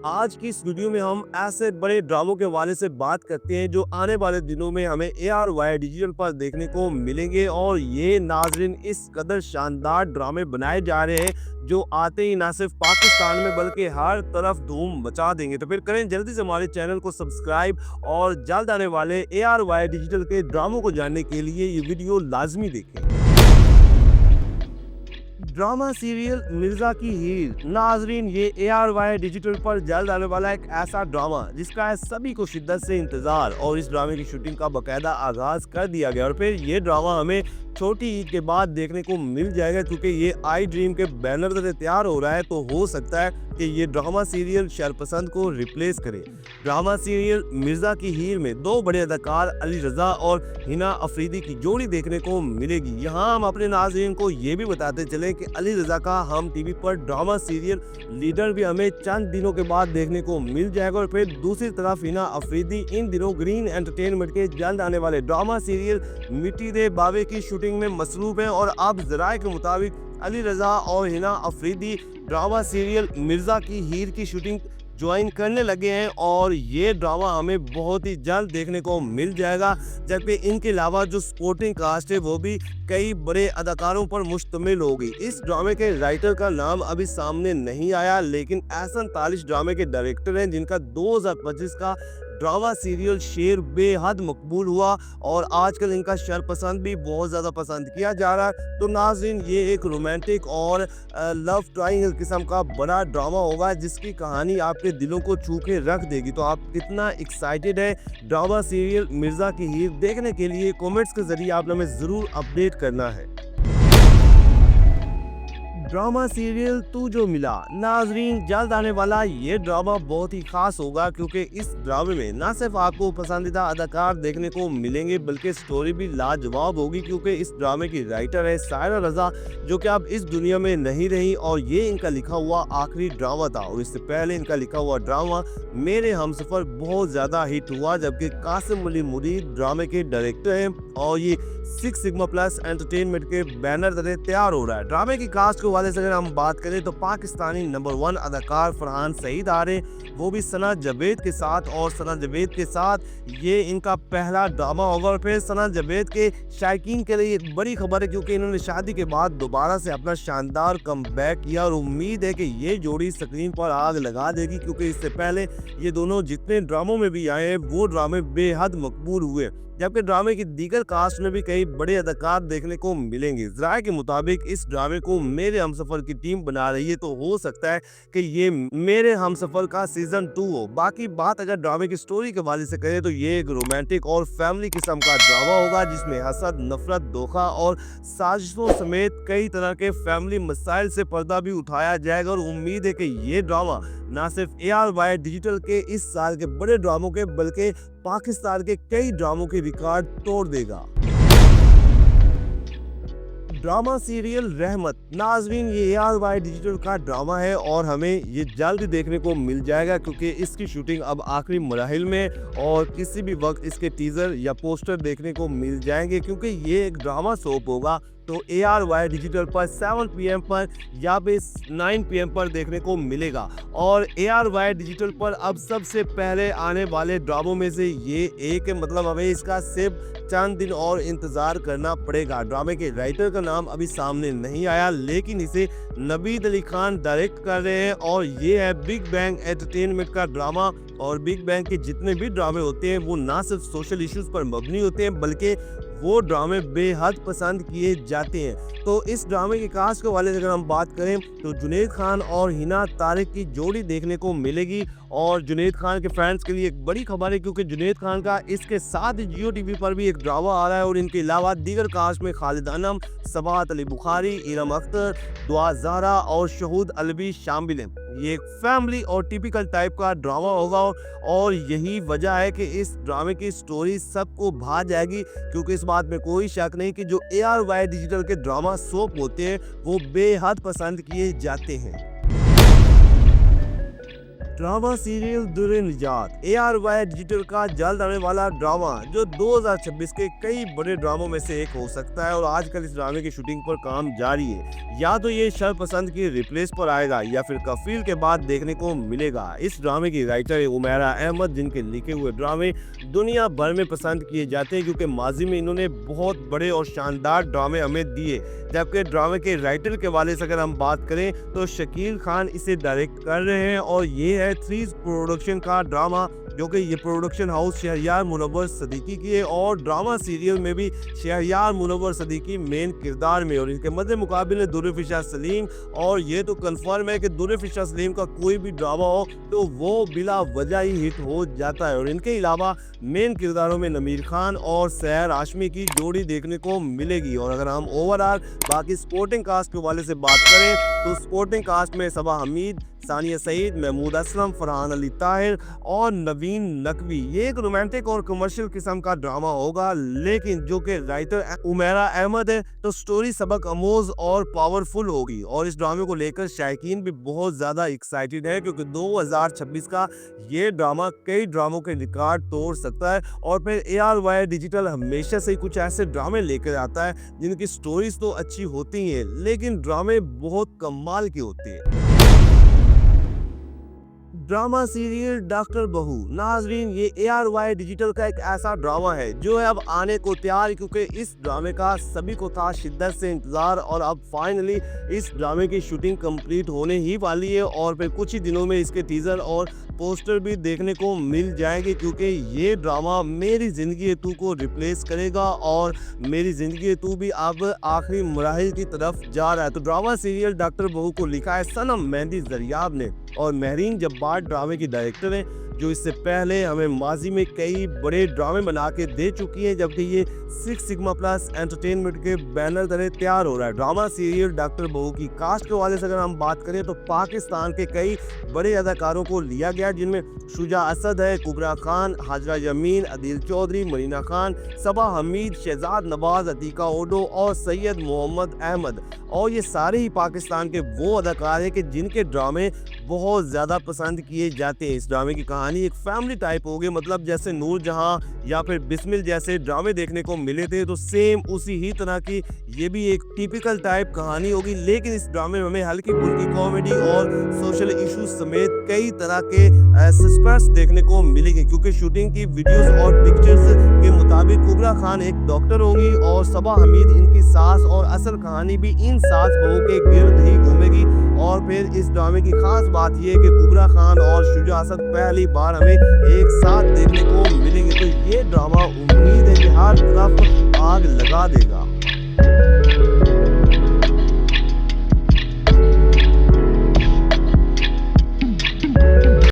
आज की इस वीडियो में हम ऐसे बड़े ड्रामों के हवाले से बात करते हैं जो आने वाले दिनों में हमें ARY डिजिटल पर देखने को मिलेंगे। और ये नाजरीन इस कदर शानदार ड्रामे बनाए जा रहे हैं जो आते ही ना सिर्फ पाकिस्तान में बल्कि हर तरफ धूम मचा देंगे। तो फिर करें जल्दी से हमारे चैनल को सब्सक्राइब और जल्द आने वाले ARY डिजिटल के ड्रामों को जानने के लिए ये वीडियो लाजमी देखें। ड्रामा सीरियल मिर्जा की हीर। नाजरीन ये ARY डिजिटल पर जल्द आने वाला एक ऐसा ड्रामा जिसका है सभी को शिद्दत से इंतजार, और इस ड्रामे की शूटिंग का बकायदा आगाज कर दिया गया और फिर ये ड्रामा हमें छोटी ईद के बाद देखने को मिल जाएगा, क्योंकि ये आई ड्रीम के बैनर से तैयार हो रहा है। तो हो सकता है कि ये ड्रामा सीरियल शरपसंद को रिप्लेस करे। ड्रामा सीरियल मिर्जा की हीर में दो बड़े अदाकार अली रजा और हिना अफरीदी की जोड़ी देखने को मिलेगी। यहाँ हम अपने नाज़रीन को ये भी बताते चले कि अली रजा का हम टीवी पर ड्रामा सीरियल लीडर भी हमें चंद दिनों के बाद देखने को मिल जाएगा। और फिर दूसरी तरफ हिना अफरीदी इन दिनों ग्रीन एंटरटेनमेंट के जल्द आने वाले ड्रामा सीरियल मिट्टी दे बावे की शूटिंग में मसरूफ है। और अब जराये के मुताबिक अली रजा और हिना अफरीदी ड्रामा सीरियल मिर्जा की हीर की शूटिंग ज्वाइन करने लगे हैं, और ये ड्रामा हमें बहुत ही जल्द देखने को मिल जाएगा। जबकि इनके अलावा जो सपोर्टिंग कास्ट है वो भी कई बड़े अदाकारों पर मुश्तमिल होगी। इस ड्रामे के राइटर का नाम अभी सामने नहीं आया, लेकिन एहसन तालिश ड्रामे के डायरेक्टर हैं जिनका 2025 का ड्रामा सीरियल शेर बेहद मकबूल हुआ और आजकल इनका शरपसंद भी बहुत ज़्यादा पसंद किया जा रहा है। तो नाज़रीन ये एक रोमांटिक और लव ट्रायंगल किस्म का बड़ा ड्रामा होगा जिसकी कहानी आपके दिलों को छू के रख देगी। तो आप कितना एक्साइटेड है ड्रामा सीरियल मिर्ज़ा की हीर देखने के लिए? कमेंट्स के जरिए आप हमें ज़रूर अपडेट करना है। ड्रामा सीरियल तू जो मिला। नाजरीन जल्द आने वाला ये ड्रामा बहुत ही खास होगा, क्योंकि इस ड्रामे में न सिर्फ आपको पसंदीदा अदाकार देखने को मिलेंगे बल्कि स्टोरी भी लाजवाब होगी, क्योंकि इस ड्रामे की राइटर है सायरा रजा जो कि अब इस दुनिया में नहीं रही, और ये इनका लिखा हुआ आखिरी ड्रामा था। और इससे पहले इनका लिखा हुआ ड्रामा मेरे हमसफर बहुत ज़्यादा हिट हुआ, जबकि कासिम अली मुरीद ड्रामे के डायरेक्टर हैं और ये 6 सिग्मा प्लस एंटरटेनमेंट के बैनर तले तैयार हो रहा है। ड्रामे की कास्ट के हवाले से अगर हम बात करें तो पाकिस्तानी नंबर 1 अदाकार फरहान सईद आ रहे, वो भी सना जावेद के साथ, और सना जावेद के साथ ये इनका पहला ड्रामा होगा। और फिर सना जावेद के शायकीन के लिए एक बड़ी खबर है, क्योंकि इन्होंने शादी के बाद दोबारा से अपना शानदार कमबैक किया और उम्मीद है कि ये जोड़ी स्क्रीन पर आग लगा देगी, क्योंकि इससे पहले ये दोनों जितने ड्रामों में भी आए हैं वो ड्रामे बेहद मकबूल हुए। जबकि ड्रामे की दीगर कास्ट में भी कई बड़े अदाकार देखने को मिलेंगे। ज़राए के मुताबिक इस ड्रामे को मेरे हमसफर की टीम बना रही है, तो हो सकता है कि ये मेरे हमसफर का सीजन 2 हो। बाकी बात अगर ड्रामे की स्टोरी के हवाले से करें तो ये एक रोमांटिक और फैमिली किस्म का ड्रामा होगा जिसमें हसद, नफरत, धोखा और साजिशों समेत कई तरह के फैमिली मसाइल से पर्दा भी उठाया जाएगा। और उम्मीद है कि ये ड्रामा ना सिर्फ ARY डिजिटल के इस साल के बड़े ड्रामों के बल्कि पाकिस्तान के कई ड्रामों के रिकॉर्ड तोड़ देगा। ड्रामा सीरियल रहमत। नाजरीन ये ARY डिजिटल का ड्रामा है और हमें ये जल्द देखने को मिल जाएगा, क्योंकि इसकी शूटिंग अब आखिरी मराहिल में, और किसी भी वक्त इसके टीजर या पोस्टर देखने को मिल जाएंगे, क्योंकि ये एक ड्रामा सोप होगा। तो ARY डिजिटल पर 7 PM पर या फिर 9 PM पर देखने को मिलेगा। और ARY डिजिटल पर अब सबसे पहले आने वाले ड्रामों में से ये एक है, मतलब हमें इसका सिर्फ चंद दिन और इंतजार करना पड़ेगा। ड्रामे के राइटर का नाम अभी सामने नहीं आया, लेकिन इसे नवीद अली खान डायरेक्ट कर रहे हैं, और ये है बिग बैंग एंटरटेनमेंट का ड्रामा। और बिग बैंग के जितने भी ड्रामे होते हैं वो ना सिर्फ सोशल इश्यूज पर मबनी होते हैं बल्कि वो ड्रामे बेहद पसंद किए जाते हैं। तो इस ड्रामे के कास्ट के हवाले से अगर हम बात करें तो जुनैद खान और हिना तारिक की जोड़ी देखने को मिलेगी। और जुनैद खान के फैंस के लिए एक बड़ी खबर है, क्योंकि जुनैद खान का इसके साथ ही जियो टीवी पर भी एक ड्रामा आ रहा है। और इनके अलावा दीगर कास्ट में खालिद अनम, सबात अली बुखारी, इरम अख्तर, दुआ ज़हरा और शहूद अलवी शामिल हैं। ये एक फैमिली और टिपिकल टाइप का ड्रामा होगा, और यही वजह है कि इस ड्रामे की स्टोरी सबको भा जाएगी, क्योंकि इस बात में कोई शक नहीं कि जो ARY डिजिटल के ड्रामा सोप होते हैं वो बेहद पसंद किए जाते हैं। ड्रामा सीरियल दुर्र निजात ARY डिजिटल का जल्द आने वाला ड्रामा जो 2026 के कई बड़े ड्रामों में से एक हो सकता है और आजकल इस ड्रामे की शूटिंग पर काम जारी है। या तो ये शरपसंद की रिप्लेस पर आएगा या फिर कफील के बाद देखने को मिलेगा। इस ड्रामे की राइटर है उमेरा अहमद, जिनके लिखे हुए ड्रामे दुनिया भर में पसंद किए जाते हैं क्योंकि माजी में इन्होंने बहुत बड़े और शानदार ड्रामे हमें दिए। जबकि ड्रामे के राइटर के वाले से अगर हम बात करें तो शकील खान इसे डायरेक्ट कर रहे हैं और ये है 3 प्रोडक्शन का ड्रामा, जो कि ये प्रोडक्शन हाउस शहरयार मुनव्वर सदीकी की है और ड्रामा सीरियल में भी शहरयार मुनव्वर सदीकी मेन किरदार में और इनके मध्य मुकाबले दुर्र फिशा सलीम। और ये तो कंफर्म है कि दुर्र फिशा सलीम का कोई भी ड्रामा हो तो वो बिला वजह ही हिट हो जाता है। और इनके अलावा मेन किरदारों में नमीर खान और सैर हाशमी की जोड़ी देखने को मिलेगी। और अगर हम ओवरऑल बाकी स्पोर्टिंग कास्ट के वाले से बात करें तो स्पोर्टिंग कास्ट में सबा हमीद, सानिया सईद, महमूद असलम, फरहान अली ताहिर और नवीन नकवी। ये एक रोमांटिक और कमर्शियल किस्म का ड्रामा होगा, लेकिन जो कि राइटर उमेरा अहमद है तो स्टोरी सबक अमोज और पावरफुल होगी। और इस ड्रामे को लेकर शायकीन भी बहुत ज़्यादा एक्साइटेड है क्योंकि 2026 का ये ड्रामा कई ड्रामों के रिकॉर्ड तोड़ सकता है। और फिर ARY डिजिटल हमेशा से कुछ ऐसे ड्रामे लेकर आता है जिनकी स्टोरीज तो अच्छी होती हैं लेकिन ड्रामे बहुत कमाल के होते हैं। ड्रामा सीरियल डॉक्टर बहू नाजरीन, ये ARY डिजिटल का एक ऐसा ड्रामा है जो है अब आने को तैयार है क्योंकि इस ड्रामे का सभी को था शिद्दत से इंतजार और अब फाइनली इस ड्रामे की शूटिंग कंप्लीट होने ही वाली है। और फिर कुछ ही दिनों में इसके टीजर और पोस्टर भी देखने को मिल जाएंगे क्योंकि ये ड्रामा मेरी जिंदगी है तू को रिप्लेस करेगा और मेरी जिंदगी है तू भी अब आखिरी मराहिल की तरफ जा रहा है। तो ड्रामा सीरियल डॉक्टर बहू को लिखा है सनम मेहंदी जरियाब ने और महरीन जब्बार ड्रामे की डायरेक्टर है जो इससे पहले हमें माजी में कई बड़े ड्रामे बना के दे चुकी है, जबकि ये 6 सिग्मा प्लस एंटरटेनमेंट के बैनर तले तैयार हो रहा है। ड्रामा सीरियल डॉक्टर बहू की कास्ट के वाले से अगर हम बात करें तो पाकिस्तान के कई बड़े अदाकारों को लिया गया जिनमें शुजा असद है, कुबरा खान, हाजरा यमीन, अदील चौधरी, मरीना खान, सबा हमीद, शहजाद नवाज, अतीका ओडो और सैयद मोहम्मद अहमद। और ये सारे ही पाकिस्तान के वो अदाकार हैं कि जिनके ड्रामे बहुत ज़्यादा पसंद किए जाते हैं। इस ड्रामे की कहानी एक फैमिली टाइप होगी, मतलब जैसे नूर जहां या फिर बिस्मिल जैसे ड्रामे देखने को मिले थे तो सेम उसी ही तरह की ये भी एक टिपिकल टाइप कहानी होगी। लेकिन इस ड्रामे में हमें हल्की फुल्की कॉमेडी और सोशल इश्यूज समेत कई तरह के सस्पेंस देखने को मिलेंगे क्योंकि शूटिंग की वीडियोस और पिक्चर्स के मुताबिक कुबरा खान एक डॉक्टर होंगी और सबा हमीद इनकी सास और असल कहानी भी इन सास बहू के गिर्द ही घूमेगी। और फिर इस ड्रामे की खास बात यह है कि कुबरा खान और शुजा असद पहली बार हमें एक साथ देखने को मिलेंगे। तो ये ड्रामा उम्मीद है कि हर तरफ आग लगा देगा।